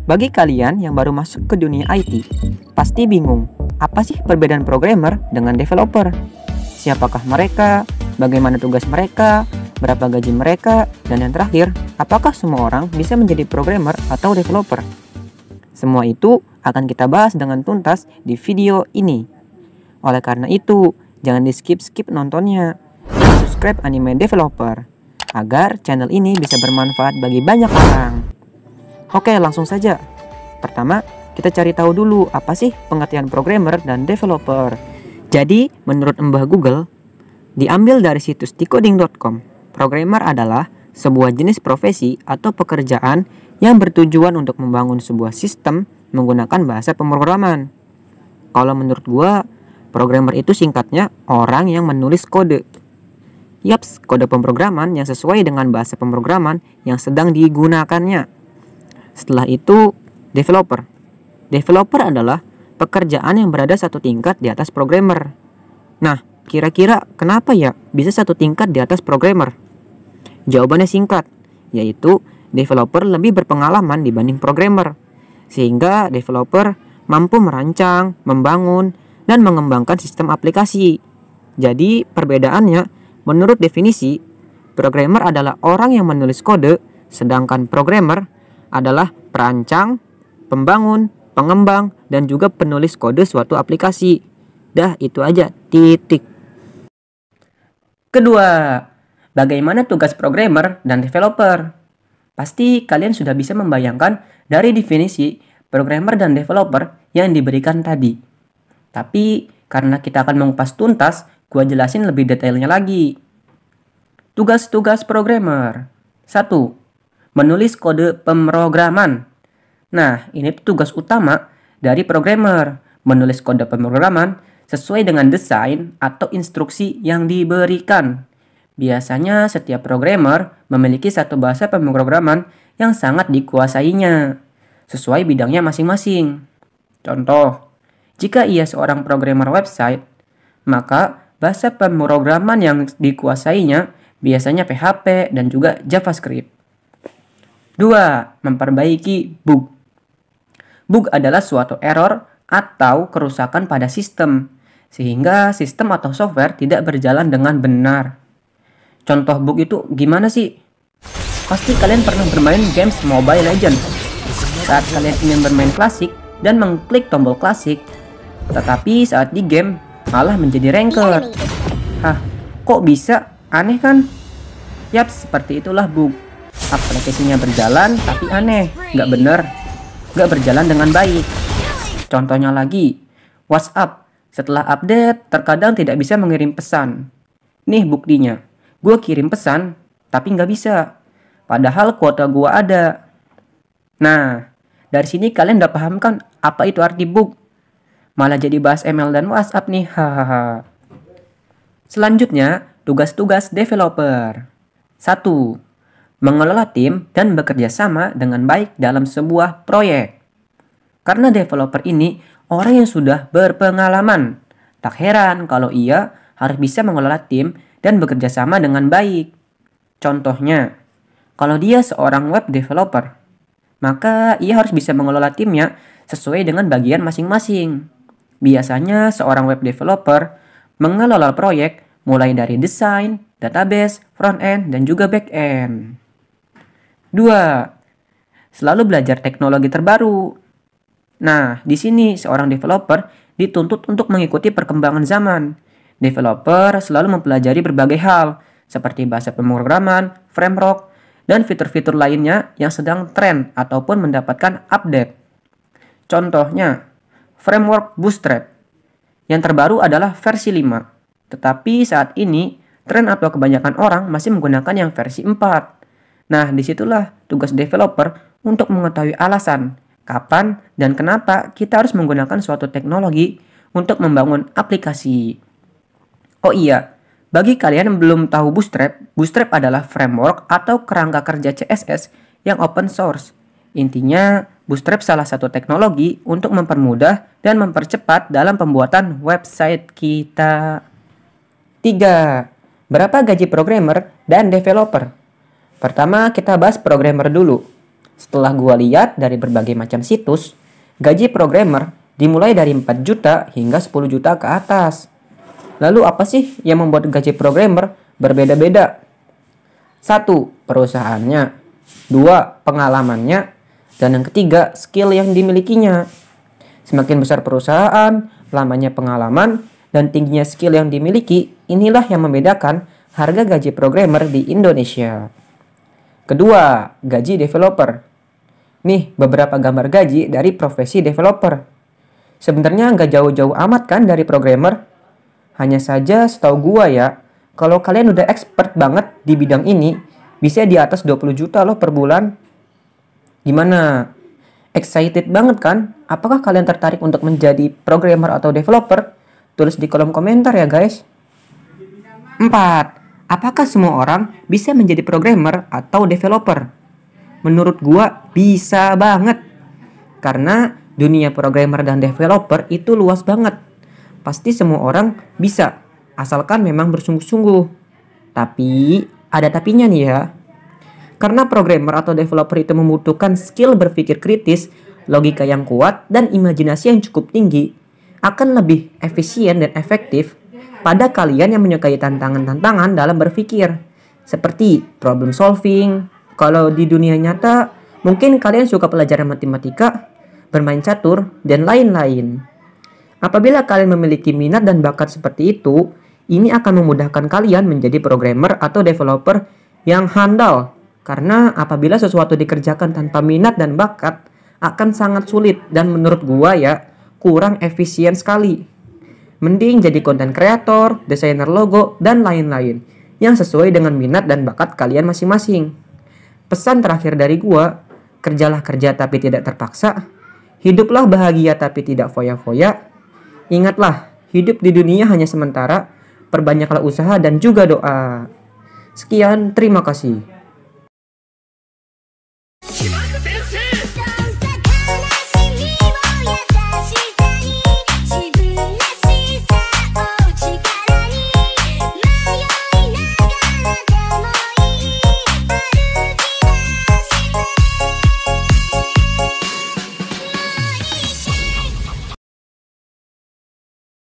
Bagi kalian yang baru masuk ke dunia IT, pasti bingung, apa sih perbedaan programmer dengan developer? Siapakah mereka? Bagaimana tugas mereka? Berapa gaji mereka? Dan yang terakhir, apakah semua orang bisa menjadi programmer atau developer? Semua itu akan kita bahas dengan tuntas di video ini. Oleh karena itu, jangan di-skip nontonnya. Subscribe Anime Developer agar channel ini bisa bermanfaat bagi banyak orang. Oke, langsung saja. Pertama, kita cari tahu dulu apa sih pengertian programmer dan developer. Jadi, menurut Mbah Google, diambil dari situs decoding.com, programmer adalah sebuah jenis profesi atau pekerjaan yang bertujuan untuk membangun sebuah sistem menggunakan bahasa pemrograman. Kalau menurut gua, programmer itu singkatnya orang yang menulis kode. Yaps, kode pemrograman yang sesuai dengan bahasa pemrograman yang sedang digunakannya. Setelah itu, developer. Developer adalah pekerjaan yang berada satu tingkat di atas programmer. Nah, kira-kira kenapa ya bisa satu tingkat di atas programmer? Jawabannya singkat, yaitu developer lebih berpengalaman dibanding programmer. Sehingga developer mampu merancang, membangun, dan mengembangkan sistem aplikasi. Jadi, perbedaannya, menurut definisi, programmer adalah orang yang menulis kode, sedangkan programmer adalah perancang, pembangun, pengembang, dan juga penulis kode suatu aplikasi. Dah, itu aja, titik. Kedua, bagaimana tugas programmer dan developer? Pasti kalian sudah bisa membayangkan dari definisi programmer dan developer yang diberikan tadi. Tapi, karena kita akan mengupas tuntas, gua jelasin lebih detailnya lagi. Tugas-tugas programmer. 1. Menulis kode pemrograman. Nah, ini tugas utama dari programmer, menulis kode pemrograman sesuai dengan desain atau instruksi yang diberikan. Biasanya setiap programmer memiliki satu bahasa pemrograman yang sangat dikuasainya, sesuai bidangnya masing-masing. Contoh, jika ia seorang programmer website, maka bahasa pemrograman yang dikuasainya biasanya PHP dan juga JavaScript. 2. Memperbaiki bug. Bug adalah suatu error atau kerusakan pada sistem, sehingga sistem atau software tidak berjalan dengan benar. Contoh bug itu gimana sih? Pasti kalian pernah bermain games Mobile Legends. Saat kalian ingin bermain klasik dan mengklik tombol klasik, tetapi saat di game malah menjadi ranked. Hah, kok bisa? Aneh kan? Yap, seperti itulah bug. Aplikasinya berjalan tapi aneh, nggak bener, nggak berjalan dengan baik. Contohnya lagi, WhatsApp setelah update terkadang tidak bisa mengirim pesan. Nih buktinya, gue kirim pesan tapi nggak bisa, padahal kuota gue ada. Nah, dari sini kalian udah paham kan apa itu arti bug? Malah jadi bahas email dan WhatsApp nih, hahaha. Selanjutnya, tugas-tugas developer. 1. Mengelola tim dan bekerja sama dengan baik dalam sebuah proyek. Karena developer ini orang yang sudah berpengalaman. Tak heran kalau ia harus bisa mengelola tim dan bekerja sama dengan baik. Contohnya, kalau dia seorang web developer, maka ia harus bisa mengelola timnya sesuai dengan bagian masing-masing. Biasanya seorang web developer mengelola proyek mulai dari desain, database, front-end, dan juga back-end. 2. Selalu belajar teknologi terbaru. Nah, di sini seorang developer dituntut untuk mengikuti perkembangan zaman. Developer selalu mempelajari berbagai hal, seperti bahasa pemrograman, framework, dan fitur-fitur lainnya yang sedang tren ataupun mendapatkan update. Contohnya, framework Bootstrap. Yang terbaru adalah versi 5. Tetapi saat ini, tren atau kebanyakan orang masih menggunakan yang versi 4. Nah, disitulah tugas developer untuk mengetahui alasan, kapan, dan kenapa kita harus menggunakan suatu teknologi untuk membangun aplikasi. Oh iya, bagi kalian yang belum tahu Bootstrap, Bootstrap adalah framework atau kerangka kerja CSS yang open source. Intinya, Bootstrap salah satu teknologi untuk mempermudah dan mempercepat dalam pembuatan website kita. 3. Berapa gaji programmer dan developer? Pertama, kita bahas programmer dulu. Setelah gua lihat dari berbagai macam situs, gaji programmer dimulai dari 4 juta hingga 10 juta ke atas. Lalu apa sih yang membuat gaji programmer berbeda-beda? 1. Perusahaannya. 2. Pengalamannya. Dan yang ketiga, skill yang dimilikinya. Semakin besar perusahaan, lamanya pengalaman, dan tingginya skill yang dimiliki, inilah yang membedakan harga gaji programmer di Indonesia. Kedua, gaji developer. Nih, beberapa gambar gaji dari profesi developer. Sebenarnya nggak jauh-jauh amat kan dari programmer? Hanya saja setahu gua ya, kalau kalian udah expert banget di bidang ini, bisa di atas 20 juta loh per bulan. Gimana? Excited banget kan? Apakah kalian tertarik untuk menjadi programmer atau developer? Tulis di kolom komentar ya guys. 4. Apakah semua orang bisa menjadi programmer atau developer? Menurut gua bisa banget. Karena dunia programmer dan developer itu luas banget. Pasti semua orang bisa, asalkan memang bersungguh-sungguh. Tapi, ada tapinya nih ya. Karena programmer atau developer itu membutuhkan skill berpikir kritis, logika yang kuat, dan imajinasi yang cukup tinggi, akan lebih efisien dan efektif pada kalian yang menyukai tantangan-tantangan dalam berpikir. Seperti problem solving. Kalau di dunia nyata, mungkin kalian suka pelajaran matematika, bermain catur, dan lain-lain. Apabila kalian memiliki minat dan bakat seperti itu, ini akan memudahkan kalian menjadi programmer atau developer yang handal. Karena apabila sesuatu dikerjakan tanpa minat dan bakat, akan sangat sulit dan menurut gua ya, kurang efisien sekali. Mending jadi content creator, desainer logo, dan lain-lain yang sesuai dengan minat dan bakat kalian masing-masing. Pesan terakhir dari gua, kerjalah kerja tapi tidak terpaksa, hiduplah bahagia tapi tidak foya-foya. Ingatlah, hidup di dunia hanya sementara, perbanyaklah usaha dan juga doa. Sekian, terima kasih.